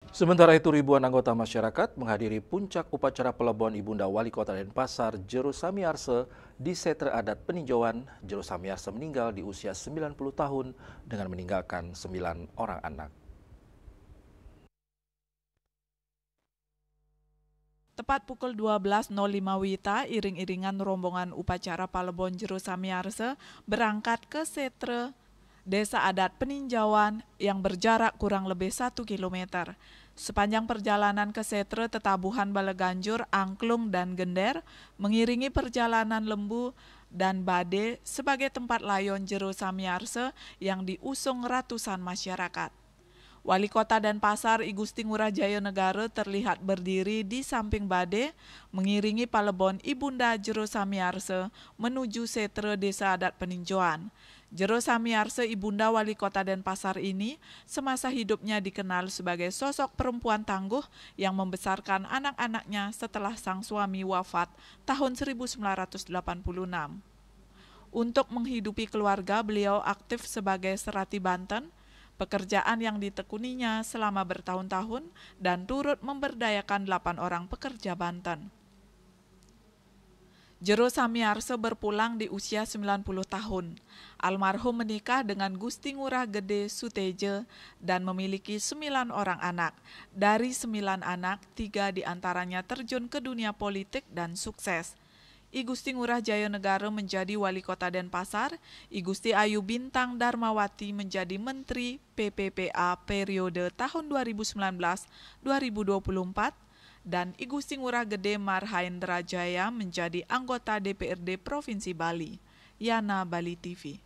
Sementara itu ribuan anggota masyarakat menghadiri puncak upacara pelebon Ibunda Wali Kota Denpasar Jero Samiarse di Setre Adat Peninjauan. Jero Samiarse meninggal di usia 90 tahun dengan meninggalkan 9 orang anak. Tepat pukul 12.05 WITA, iring-iringan rombongan upacara Palebon Jero Samiarse berangkat ke Setre Desa Adat Peninjauan yang berjarak kurang lebih 1 kilometer. Sepanjang perjalanan ke Setre, tetabuhan Baleganjur, Angklung, dan Gender mengiringi perjalanan Lembu dan Bade sebagai tempat layon Jero Samiarse yang diusung ratusan masyarakat. Wali Kota Denpasar I Gusti Ngurah Jayanegara terlihat berdiri di samping Bade mengiringi Palebon Ibunda Jero Samiarse menuju Setre Desa Adat Peninjauan. Jero Samiarse Ibunda Wali Kota Denpasar ini semasa hidupnya dikenal sebagai sosok perempuan tangguh yang membesarkan anak-anaknya setelah sang suami wafat tahun 1986. Untuk menghidupi keluarga, beliau aktif sebagai serati Banten, pekerjaan yang ditekuninya selama bertahun-tahun dan turut memberdayakan 8 orang pekerja Banten. Jero Samiarse berpulang di usia 90 tahun. Almarhum menikah dengan Gusti Ngurah Gede Suteje dan memiliki 9 orang anak. Dari 9 anak, 3 diantaranya terjun ke dunia politik dan sukses. I Gusti Ngurah Jayanegara menjadi Wali Kota Denpasar, I Gusti Ayu Bintang Darmawati menjadi Menteri PPPA periode tahun 2019-2024, dan I Gusti Ngurah Gede Marhaendra Jaya menjadi anggota DPRD Provinsi Bali. Yana Bali TV.